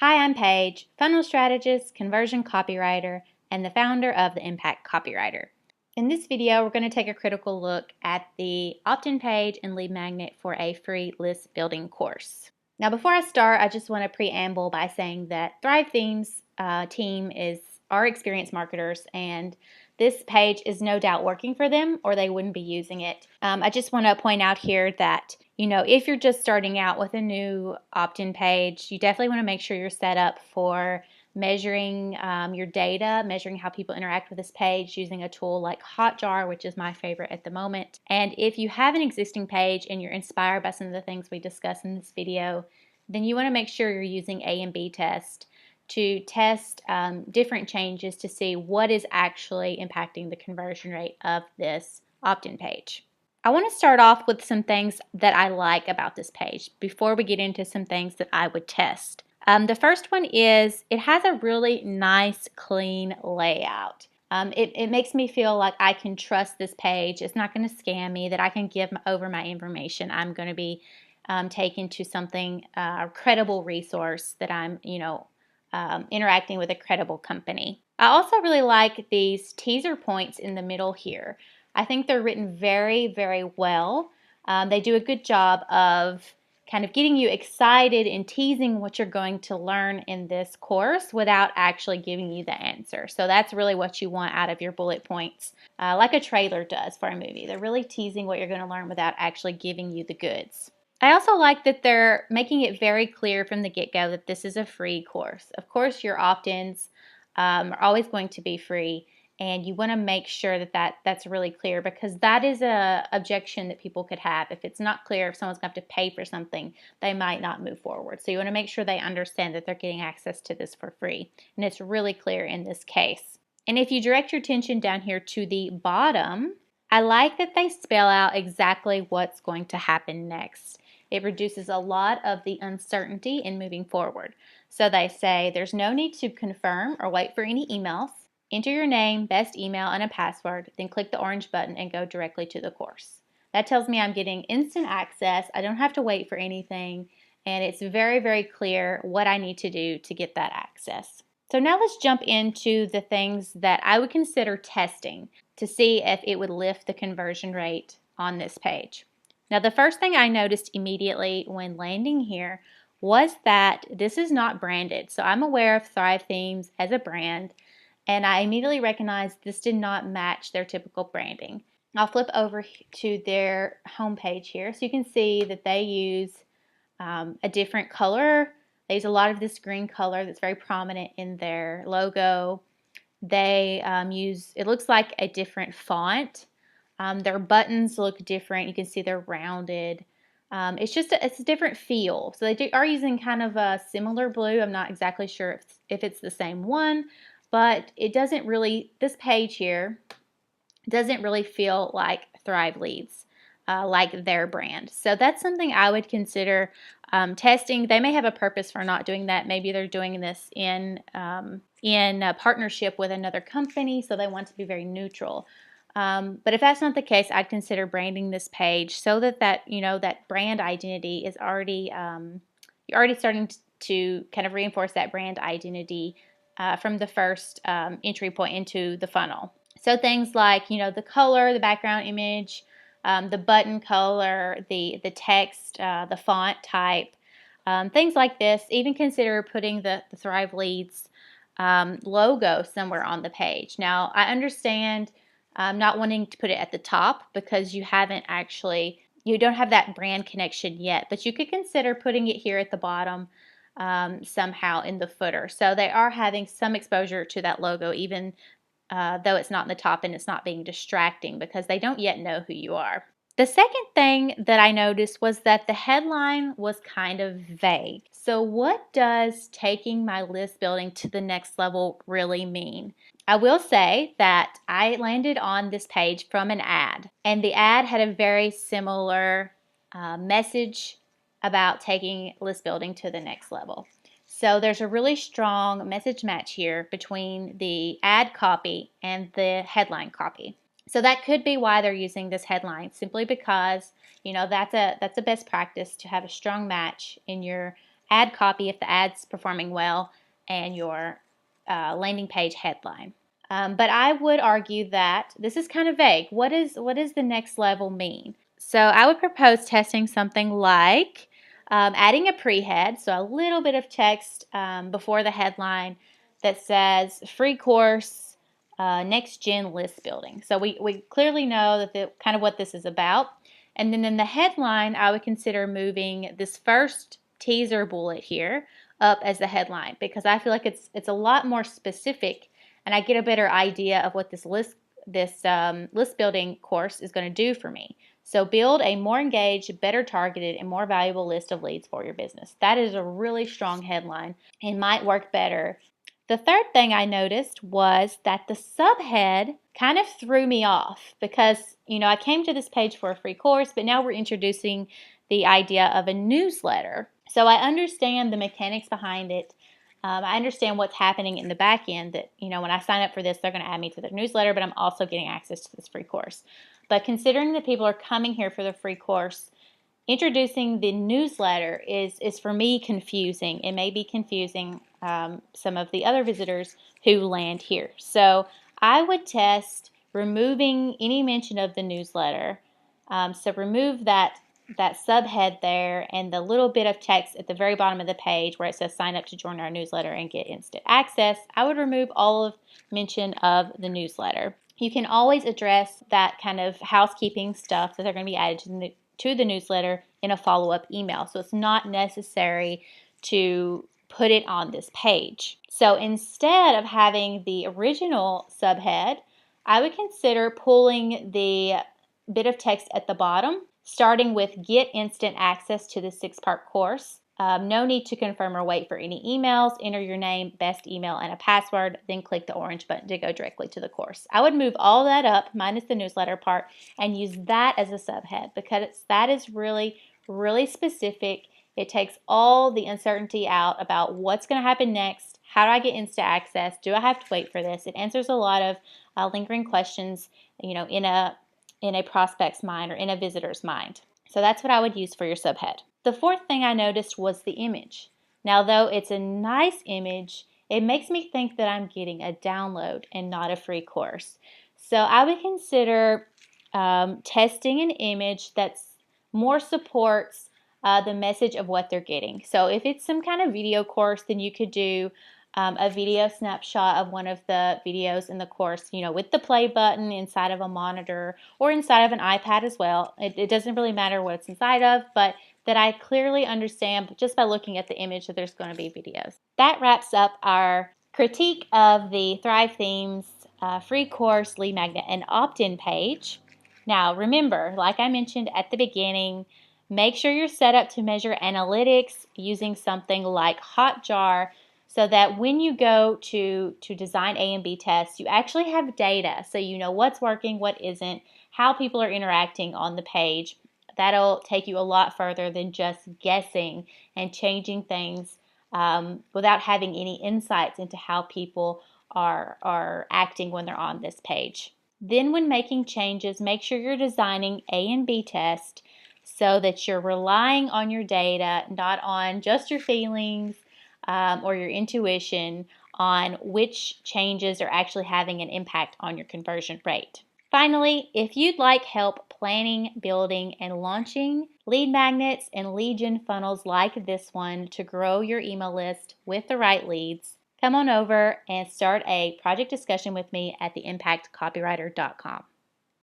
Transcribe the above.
Hi, I'm Paige, funnel strategist, conversion copywriter, and the founder of The Impact Copywriter. In this video, we're going to take a critical look at the opt-in page and lead magnet for a free list building course. Now, before I start, I just want to preamble by saying that Thrive Themes team is our experienced marketers, and this page is no doubt working for them or they wouldn't be using it. I just want to point out here that if you're just starting out with a new opt-in page, you definitely want to make sure you're set up for measuring your data, measuring how people interact with this page using a tool like Hotjar, which is my favorite at the moment. And if you have an existing page and you're inspired by some of the things we discuss in this video, then you want to make sure you're using A and B test to test different changes to see what is actually impacting the conversion rate of this opt-in page. I want to start off with some things that I like about this page before we get into some things that I would test. The first one is it has a really nice, clean layout. It makes me feel like I can trust this page. It's not going to scam me, that I can give over my information. I'm going to be taken to something, a credible resource that I'm, interacting with a credible company. I also really like these teaser points in the middle here. I think they're written very, very well. They do a good job of kind of getting you excited and teasing what you're going to learn in this course without actually giving you the answer. So that's really what you want out of your bullet points, like a trailer does for a movie. They're really teasing what you're going to learn without actually giving you the goods. I also like that they're making it very clear from the get-go that this is a free course. Of course, your opt-ins are always going to be free, and you want to make sure that that's really clear, because that is a objection that people could have. If it's not clear, if someone's going to have to pay for something, they might not move forward. So you want to make sure they understand that they're getting access to this for free, and it's really clear in this case. And if you direct your attention down here to the bottom, I like that they spell out exactly what's going to happen next. It reduces a lot of the uncertainty in moving forward. So they say there's no need to confirm or wait for any emails. Enter your name, best email, and a password, then click the orange button and go directly to the course. That tells me I'm getting instant access. I don't have to wait for anything, and it's very, very clear what I need to do to get that access. So now let's jump into the things that I would consider testing to see if it would lift the conversion rate on this page. Now, the first thing I noticed immediately when landing here was that this is not branded. So I'm aware of Thrive Themes as a brand, and I immediately recognized this did not match their typical branding. I'll flip over to their homepage here, so you can see that they use a different color. They use a lot of this green color that's very prominent in their logo. They use, it looks like a different font. Their buttons look different. You can see they're rounded. It's a different feel. So they are using kind of a similar blue. I'm not exactly sure if it's the same one, but it doesn't really, this page here doesn't really feel like Thrive Leads, like their brand. So that's something I would consider testing. They may have a purpose for not doing that. Maybe they're doing this in a partnership with another company, so they want to be very neutral. But if that's not the case, I'd consider branding this page so that brand identity is already, you're already starting to kind of reinforce that brand identity from the first entry point into the funnel. So things like, the color, the background image, the button color, the text, the font type, things like this. Even consider putting the Thrive Leads logo somewhere on the page. Now, I understand not wanting to put it at the top because you don't have that brand connection yet, but you could consider putting it here at the bottom somehow in the footer. So they are having some exposure to that logo, even though it's not in the top and it's not being distracting, because they don't yet know who you are. The second thing that I noticed was that the headline was kind of vague. So what does taking my list building to the next level really mean? I will say that I landed on this page from an ad, and the ad had a very similar message about taking list building to the next level. So there's a really strong message match here between the ad copy and the headline copy. So that could be why they're using this headline, simply because that's a best practice to have a strong match in your ad copy if the ad's performing well, and your landing page headline. But I would argue that this is kind of vague. What does the next level mean? So I would propose testing something like adding a pre-head, so a little bit of text before the headline that says free course, next gen list building. So we clearly know that kind of what this is about. And then in the headline, I would consider moving this first teaser bullet here up as the headline, because I feel like it's a lot more specific, and I get a better idea of what this list building course is going to do for me. So build a more engaged, better targeted, and more valuable list of leads for your business. That is a really strong headline and might work better. The third thing I noticed was that the subhead kind of threw me off, because, I came to this page for a free course, but now we're introducing the idea of a newsletter. So I understand the mechanics behind it. I understand what's happening in the back end, that, when I sign up for this, they're going to add me to their newsletter, but I'm also getting access to this free course. But considering that people are coming here for the free course, introducing the newsletter is for me confusing. It may be confusing some of the other visitors who land here. So I would test removing any mention of the newsletter. So remove that subhead there and the little bit of text at the very bottom of the page where it says sign up to join our newsletter and get instant access. I would remove all of mention of the newsletter. You can always address that kind of housekeeping stuff that they're going to be added to the newsletter in a follow-up email. So it's not necessary to put it on this page. So instead of having the original subhead, I would consider pulling the bit of text at the bottom, starting with get instant access to the 6-part course. No need to confirm or wait for any emails. Enter your name, best email, and a password. Then click the orange button to go directly to the course. I would move all that up, minus the newsletter part, and use that as a subhead, because that is really, really specific. It takes all the uncertainty out about what's going to happen next. How do I get instant access? Do I have to wait for this? It answers a lot of lingering questions, in a prospect's mind or in a visitor's mind. So that's what I would use for your subhead. The fourth thing I noticed was the image. Now, though it's a nice image, it makes me think that I'm getting a download and not a free course. So I would consider testing an image that more supports the message of what they're getting. So if it's some kind of video course, then you could do a video snapshot of one of the videos in the course, with the play button inside of a monitor or inside of an iPad as well. It doesn't really matter what it's inside of, but that I clearly understand just by looking at the image that there's going to be videos. That wraps up our critique of the Thrive Themes free course, lead magnet, and opt-in page. Now remember, like I mentioned at the beginning, make sure you're set up to measure analytics using something like Hotjar, so that when you go to design A and B tests, you actually have data, so you know what's working, what isn't, how people are interacting on the page. That'll take you a lot further than just guessing and changing things without having any insights into how people are acting when they're on this page. Then when making changes, make sure you're designing A and B tests so that you're relying on your data, not on just your feelings or your intuition on which changes are actually having an impact on your conversion rate. Finally, if you'd like help planning, building, and launching lead magnets and lead gen funnels like this one to grow your email list with the right leads, come on over and start a project discussion with me at theimpactcopywriter.com.